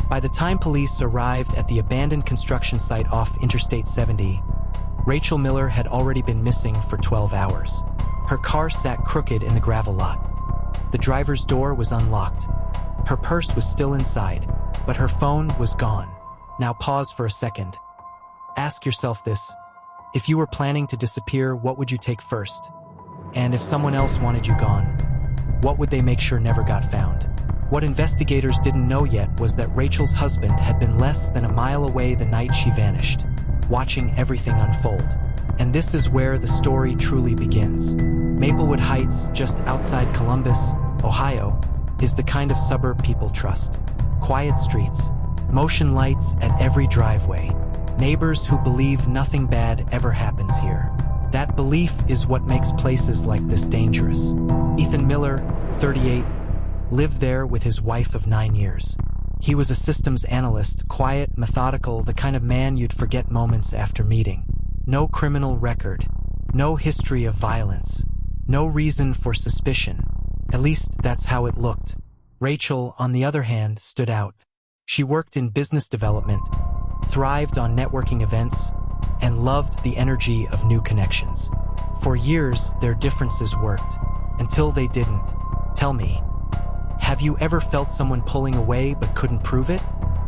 By the time police arrived at the abandoned construction site off Interstate 70, Rachel Miller had already been missing for 12 hours. Her car sat crooked in the gravel lot. The driver's door was unlocked. Her purse was still inside, but her phone was gone. Now pause for a second. Ask yourself this. If you were planning to disappear, what would you take first? And if someone else wanted you gone, what would they make sure never got found? What investigators didn't know yet was that Rachel's husband had been less than a mile away the night she vanished, watching everything unfold. And this is where the story truly begins. Maplewood Heights, just outside Columbus, Ohio, is the kind of suburb people trust. Quiet streets, motion lights at every driveway, neighbors who believe nothing bad ever happens here. That belief is what makes places like this dangerous. Ethan Miller, 38, lived there with his wife of 9 years. He was a systems analyst, quiet, methodical, the kind of man you'd forget moments after meeting. No criminal record, no history of violence, no reason for suspicion. At least that's how it looked. Rachel, on the other hand, stood out. She worked in business development, thrived on networking events, and loved the energy of new connections. For years, their differences worked, until they didn't. Tell me, have you ever felt someone pulling away but couldn't prove it?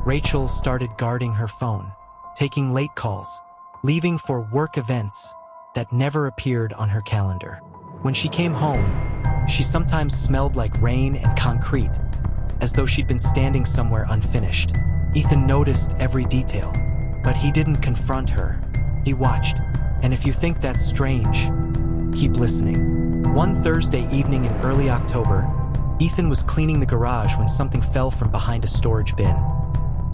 Rachel started guarding her phone, taking late calls, leaving for work events that never appeared on her calendar. When she came home, she sometimes smelled like rain and concrete, as though she'd been standing somewhere unfinished. Ethan noticed every detail, but he didn't confront her. He watched, and if you think that's strange, keep listening. One Thursday evening in early October, Ethan was cleaning the garage when something fell from behind a storage bin.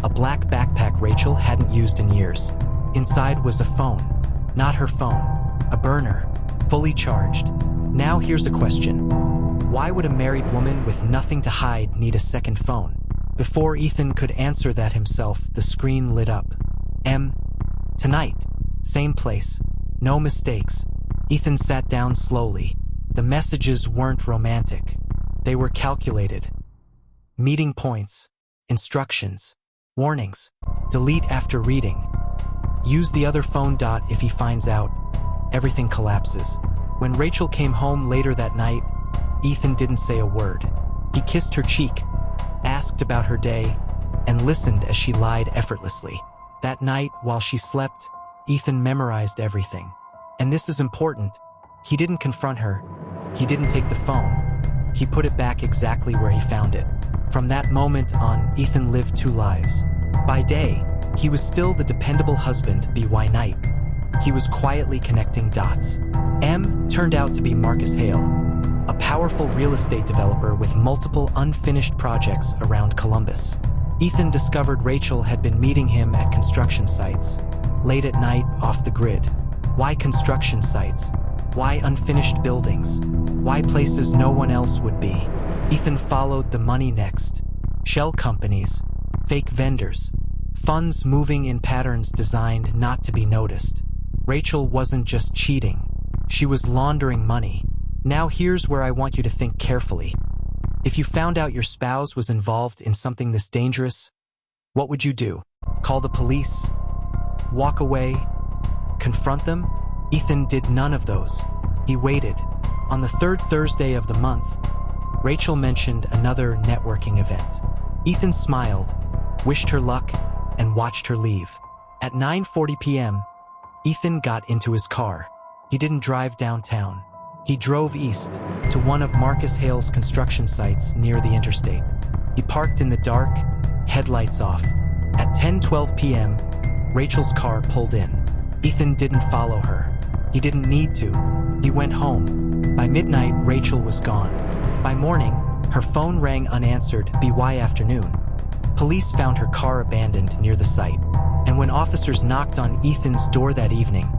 A black backpack Rachel hadn't used in years. Inside was a phone. Not her phone. A burner. Fully charged. Now here's a question. Why would a married woman with nothing to hide need a second phone? Before Ethan could answer that himself, the screen lit up. Tonight. Same place. No mistakes. Ethan sat down slowly. The messages weren't romantic. They were calculated. Meeting points, instructions, warnings, delete after reading. Use the other phone. If he finds out, everything collapses. When Rachel came home later that night, Ethan didn't say a word. He kissed her cheek, asked about her day, and listened as she lied effortlessly. That night, while she slept, Ethan memorized everything. And this is important. He didn't confront her. He didn't take the phone. He put it back exactly where he found it. From that moment on, Ethan lived two lives. By day, he was still the dependable husband. By night, he was quietly connecting dots. M turned out to be Marcus Hale, a powerful real estate developer with multiple unfinished projects around Columbus. Ethan discovered Rachel had been meeting him at construction sites, late at night, off the grid. Why construction sites? Why unfinished buildings? Why places no one else would be? Ethan followed the money next. Shell companies, fake vendors, funds moving in patterns designed not to be noticed. Rachel wasn't just cheating. She was laundering money. Now here's where I want you to think carefully. If you found out your spouse was involved in something this dangerous, what would you do? Call the police? Walk away? Confront them? Ethan did none of those. He waited. On the third Thursday of the month, Rachel mentioned another networking event. Ethan smiled, wished her luck, and watched her leave. At 9:40 p.m., Ethan got into his car. He didn't drive downtown. He drove east to one of Marcus Hale's construction sites near the interstate. He parked in the dark, headlights off. At 10:12 p.m., Rachel's car pulled in. Ethan didn't follow her. He didn't need to. He went home. By midnight, Rachel was gone. By morning, her phone rang unanswered. By afternoon, police found her car abandoned near the site. And when officers knocked on Ethan's door that evening,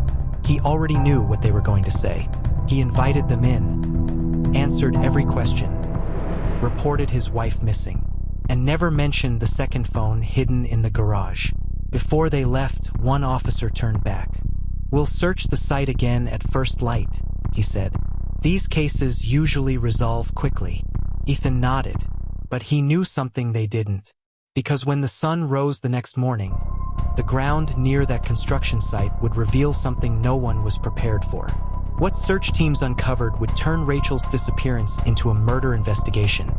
he already knew what they were going to say. He invited them in, answered every question, reported his wife missing, and never mentioned the second phone hidden in the garage. Before they left, one officer turned back. "We'll search the site again at first light," he said. "These cases usually resolve quickly." Ethan nodded, but he knew something they didn't. Because when the sun rose the next morning, the ground near that construction site would reveal something no one was prepared for. What search teams uncovered would turn Rachel's disappearance into a murder investigation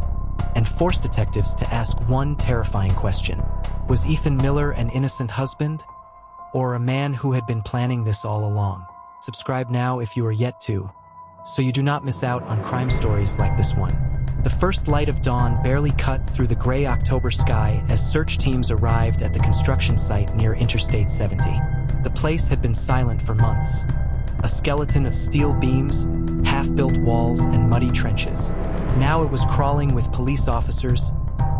and force detectives to ask one terrifying question. Was Ethan Miller an innocent husband, or a man who had been planning this all along? Subscribe now if you are yet to, so you do not miss out on crime stories like this one. The first light of dawn barely cut through the gray October sky as search teams arrived at the construction site near Interstate 70. The place had been silent for months. A skeleton of steel beams, half-built walls, and muddy trenches. Now it was crawling with police officers,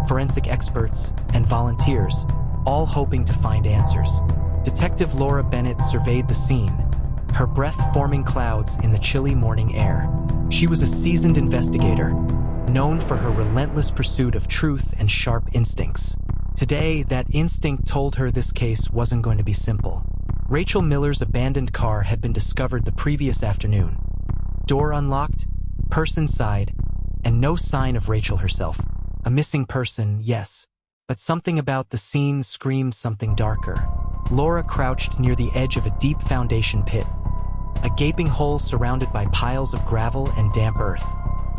forensic experts, and volunteers, all hoping to find answers. Detective Laura Bennett surveyed the scene, her breath forming clouds in the chilly morning air. She was a seasoned investigator, known for her relentless pursuit of truth and sharp instincts. Today, that instinct told her this case wasn't going to be simple. Rachel Miller's abandoned car had been discovered the previous afternoon. Door unlocked, purse inside, and no sign of Rachel herself. A missing person, yes, but something about the scene screamed something darker. Laura crouched near the edge of a deep foundation pit, a gaping hole surrounded by piles of gravel and damp earth.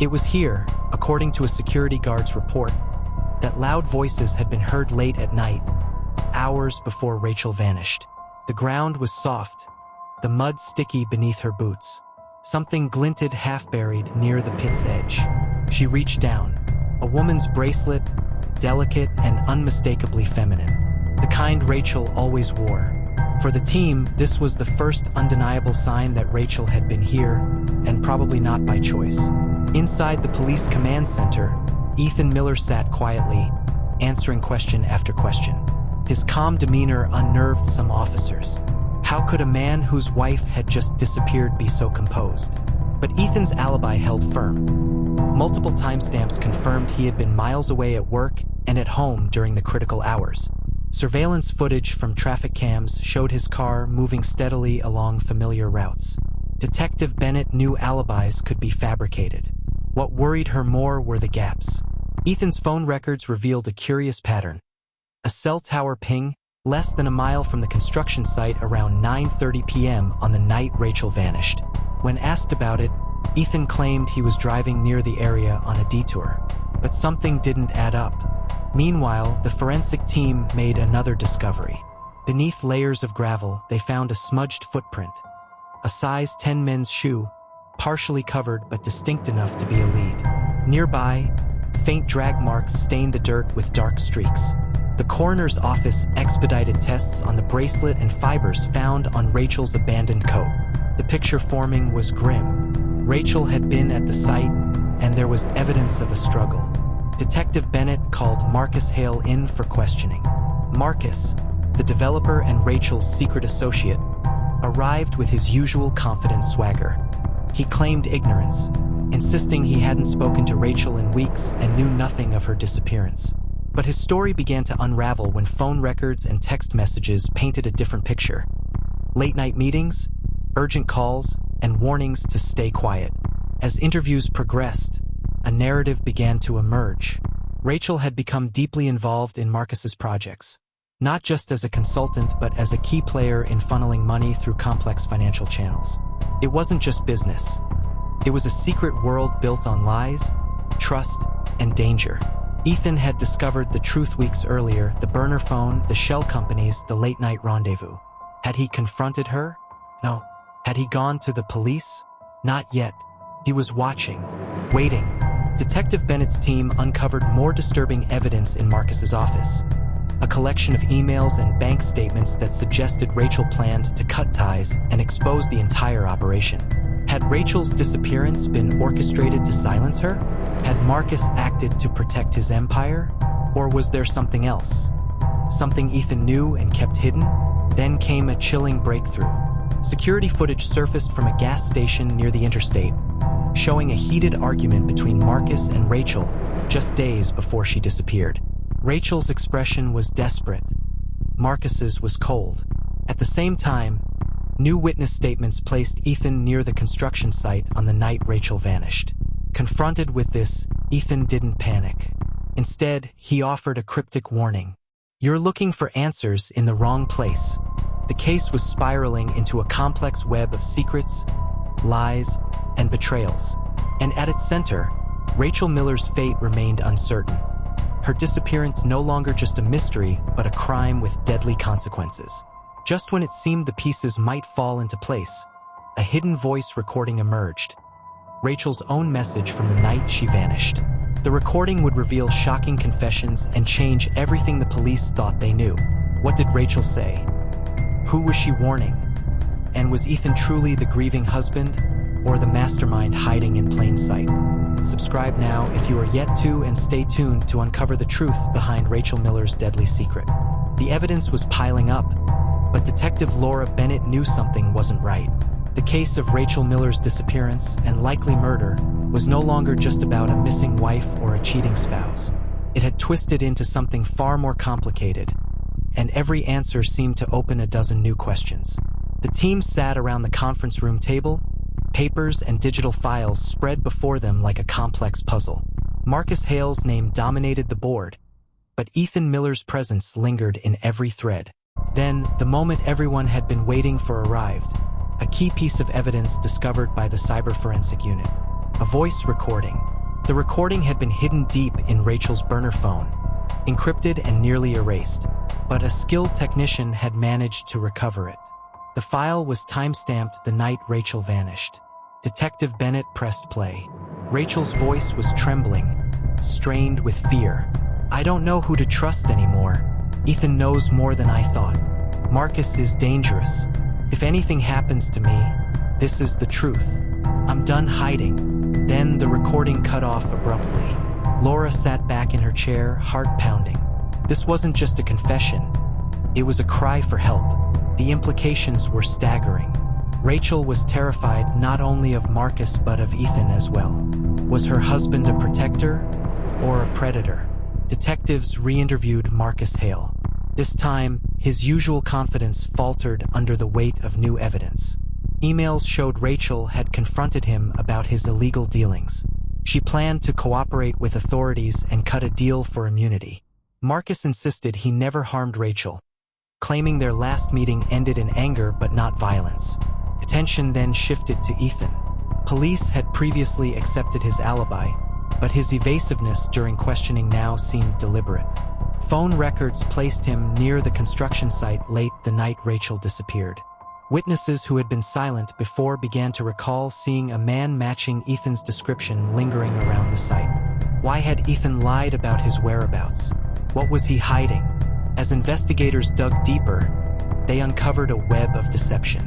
It was here, according to a security guard's report, that loud voices had been heard late at night, hours before Rachel vanished. The ground was soft, the mud sticky beneath her boots. Something glinted half-buried near the pit's edge. She reached down. A woman's bracelet, delicate and unmistakably feminine. The kind Rachel always wore. For the team, this was the first undeniable sign that Rachel had been here, and probably not by choice. Inside the police command center, Ethan Miller sat quietly, answering question after question. His calm demeanor unnerved some officers. How could a man whose wife had just disappeared be so composed? But Ethan's alibi held firm. Multiple timestamps confirmed he had been miles away at work and at home during the critical hours. Surveillance footage from traffic cams showed his car moving steadily along familiar routes. Detective Bennett knew alibis could be fabricated. What worried her more were the gaps. Ethan's phone records revealed a curious pattern. A cell tower ping less than a mile from the construction site around 9:30 p.m. on the night Rachel vanished. When asked about it, Ethan claimed he was driving near the area on a detour. But something didn't add up. Meanwhile, the forensic team made another discovery. Beneath layers of gravel, they found a smudged footprint. A size 10 men's shoe, partially covered but distinct enough to be a lead. Nearby, faint drag marks stained the dirt with dark streaks. The coroner's office expedited tests on the bracelet and fibers found on Rachel's abandoned coat. The picture forming was grim. Rachel had been at the site, and there was evidence of a struggle. Detective Bennett called Marcus Hale in for questioning. Marcus, the developer and Rachel's secret associate, arrived with his usual confident swagger. He claimed ignorance, insisting he hadn't spoken to Rachel in weeks and knew nothing of her disappearance. But his story began to unravel when phone records and text messages painted a different picture. Late-night meetings, urgent calls, and warnings to stay quiet. As interviews progressed, a narrative began to emerge. Rachel had become deeply involved in Marcus's projects, not just as a consultant but as a key player in funneling money through complex financial channels. It wasn't just business. It was a secret world built on lies, trust, and danger. Ethan had discovered the truth weeks earlier: the burner phone, the shell companies, the late-night rendezvous. Had he confronted her? No. Had he gone to the police? Not yet. He was watching, waiting. Detective Bennett's team uncovered more disturbing evidence in Marcus's office. A collection of emails and bank statements that suggested Rachel planned to cut ties and expose the entire operation. Had Rachel's disappearance been orchestrated to silence her? Had Marcus acted to protect his empire? Or was there something else? Something Ethan knew and kept hidden? Then came a chilling breakthrough. Security footage surfaced from a gas station near the interstate, showing a heated argument between Marcus and Rachel just days before she disappeared. Rachel's expression was desperate. Marcus's was cold. At the same time, new witness statements placed Ethan near the construction site on the night Rachel vanished. Confronted with this, Ethan didn't panic. Instead, he offered a cryptic warning. "You're looking for answers in the wrong place." The case was spiraling into a complex web of secrets, lies, and betrayals. And at its center, Rachel Miller's fate remained uncertain. Her disappearance no longer just a mystery, but a crime with deadly consequences. Just when it seemed the pieces might fall into place, a hidden voice recording emerged. Rachel's own message from the night she vanished. The recording would reveal shocking confessions and change everything the police thought they knew. What did Rachel say? Who was she warning? And was Ethan truly the grieving husband, or the mastermind hiding in plain sight? Subscribe now if you are yet to, and stay tuned to uncover the truth behind Rachel Miller's deadly secret. The evidence was piling up, but Detective Laura Bennett knew something wasn't right. The case of Rachel Miller's disappearance and likely murder was no longer just about a missing wife or a cheating spouse. It had twisted into something far more complicated, and every answer seemed to open a dozen new questions. The team sat around the conference room table, papers and digital files spread before them like a complex puzzle. Marcus Hale's name dominated the board, but Ethan Miller's presence lingered in every thread. Then, the moment everyone had been waiting for arrived. A key piece of evidence discovered by the cyber forensic unit. A voice recording. The recording had been hidden deep in Rachel's burner phone, encrypted and nearly erased, but a skilled technician had managed to recover it. The file was time-stamped the night Rachel vanished. Detective Bennett pressed play. Rachel's voice was trembling, strained with fear. "I don't know who to trust anymore. Ethan knows more than I thought. Marcus is dangerous. If anything happens to me, this is the truth. I'm done hiding." Then the recording cut off abruptly. Laura sat back in her chair, heart pounding. This wasn't just a confession. It was a cry for help. The implications were staggering. Rachel was terrified not only of Marcus but of Ethan as well. Was her husband a protector or a predator? Detectives re-interviewed Marcus Hale. This time, his usual confidence faltered under the weight of new evidence. Emails showed Rachel had confronted him about his illegal dealings. She planned to cooperate with authorities and cut a deal for immunity. Marcus insisted he never harmed Rachel, claiming their last meeting ended in anger but not violence. Attention then shifted to Ethan. Police had previously accepted his alibi, but his evasiveness during questioning now seemed deliberate. Phone records placed him near the construction site late the night Rachel disappeared. Witnesses who had been silent before began to recall seeing a man matching Ethan's description lingering around the site. Why had Ethan lied about his whereabouts? What was he hiding? As investigators dug deeper, they uncovered a web of deception.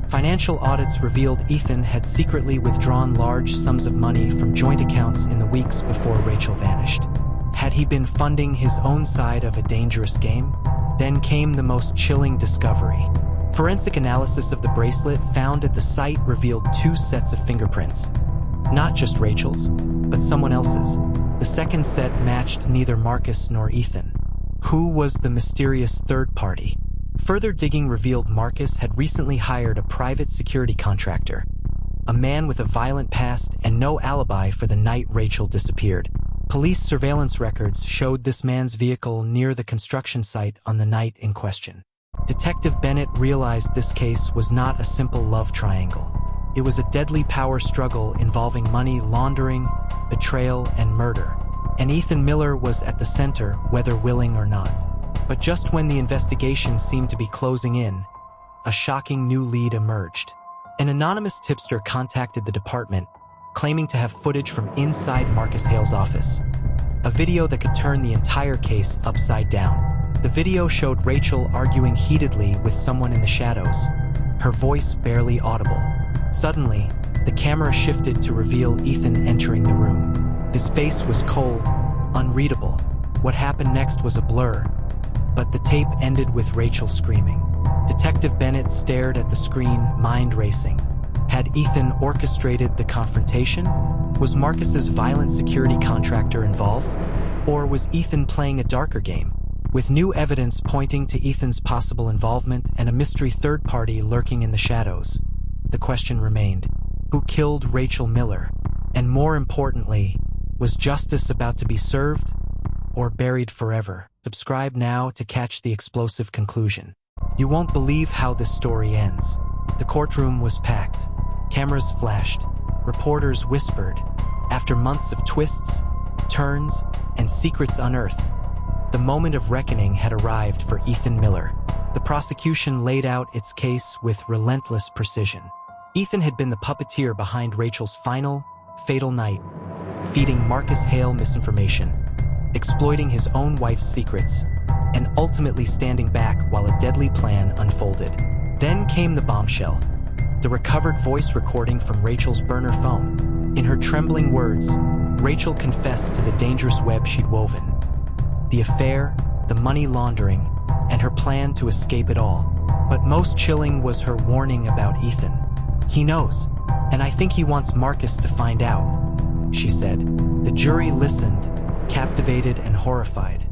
Financial audits revealed Ethan had secretly withdrawn large sums of money from joint accounts in the weeks before Rachel vanished. Had he been funding his own side of a dangerous game? Then came the most chilling discovery. Forensic analysis of the bracelet found at the site revealed 2 sets of fingerprints. Not just Rachel's, but someone else's. The second set matched neither Marcus nor Ethan. Who was the mysterious third party? Further digging revealed Marcus had recently hired a private security contractor, a man with a violent past and no alibi for the night Rachel disappeared. Police surveillance records showed this man's vehicle near the construction site on the night in question. Detective Bennett realized this case was not a simple love triangle. It was a deadly power struggle involving money laundering, betrayal, and murder. And Ethan Miller was at the center, whether willing or not. But just when the investigation seemed to be closing in, a shocking new lead emerged. An anonymous tipster contacted the department, claiming to have footage from inside Marcus Hale's office. A video that could turn the entire case upside down. The video showed Rachel arguing heatedly with someone in the shadows, her voice barely audible. Suddenly, the camera shifted to reveal Ethan entering the room. His face was cold, unreadable. What happened next was a blur, but the tape ended with Rachel screaming. Detective Bennett stared at the screen, mind racing. Had Ethan orchestrated the confrontation? Was Marcus's violent security contractor involved? Or was Ethan playing a darker game? With new evidence pointing to Ethan's possible involvement and a mystery third party lurking in the shadows, the question remained, who killed Rachel Miller? And more importantly, was justice about to be served? or buried forever. Subscribe now to catch the explosive conclusion. You won't believe how this story ends. The courtroom was packed. Cameras flashed. Reporters whispered. After months of twists, turns, and secrets unearthed, the moment of reckoning had arrived for Ethan Miller. The prosecution laid out its case with relentless precision. Ethan had been the puppeteer behind Rachel's final, fatal night, feeding Marcus Hale misinformation, exploiting his own wife's secrets, and ultimately standing back while a deadly plan unfolded. Then came the bombshell, the recovered voice recording from Rachel's burner phone. In her trembling words, Rachel confessed to the dangerous web she'd woven. The affair, the money laundering, and her plan to escape it all. But most chilling was her warning about Ethan. "He knows, and I think he wants Marcus to find out," she said. The jury listened, captivated and horrified.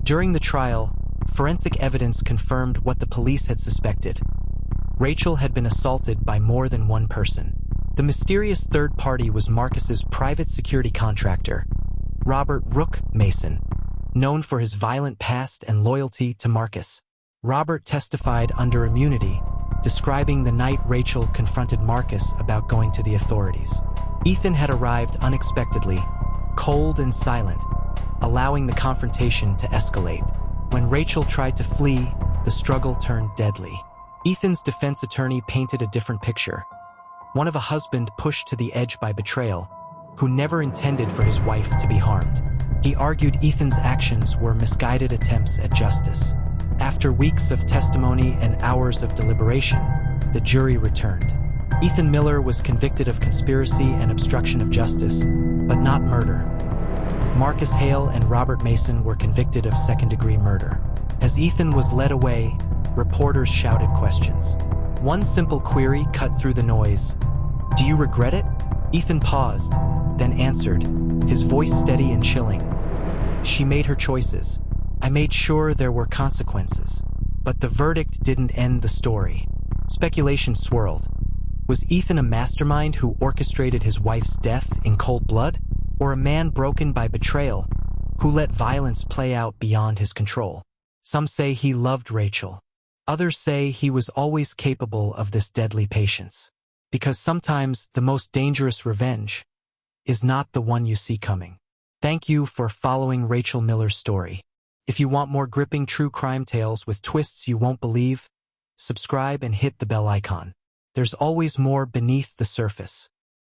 During the trial, forensic evidence confirmed what the police had suspected. Rachel had been assaulted by more than one person. The mysterious third party was Marcus's private security contractor, Robert "Rook" Mason, known for his violent past and loyalty to Marcus. Robert testified under immunity, describing the night Rachel confronted Marcus about going to the authorities. Ethan had arrived unexpectedly, cold and silent, allowing the confrontation to escalate. When Rachel tried to flee, the struggle turned deadly. Ethan's defense attorney painted a different picture. One of a husband pushed to the edge by betrayal, who never intended for his wife to be harmed. He argued Ethan's actions were misguided attempts at justice. After weeks of testimony and hours of deliberation, the jury returned. Ethan Miller was convicted of conspiracy and obstruction of justice, but not murder. Marcus Hale and Robert Mason were convicted of second-degree murder. As Ethan was led away, reporters shouted questions. One simple query cut through the noise. "Do you regret it?" Ethan paused, then answered, his voice steady and chilling. "She made her choices. I made sure there were consequences." But the verdict didn't end the story. Speculation swirled. Was Ethan a mastermind who orchestrated his wife's death in cold blood? Or a man broken by betrayal who let violence play out beyond his control? Some say he loved Rachel. Others say he was always capable of this deadly patience. Because sometimes the most dangerous revenge is not the one you see coming. Thank you for following Rachel Miller's story. If you want more gripping true crime tales with twists you won't believe, subscribe and hit the bell icon. There's always more beneath the surface.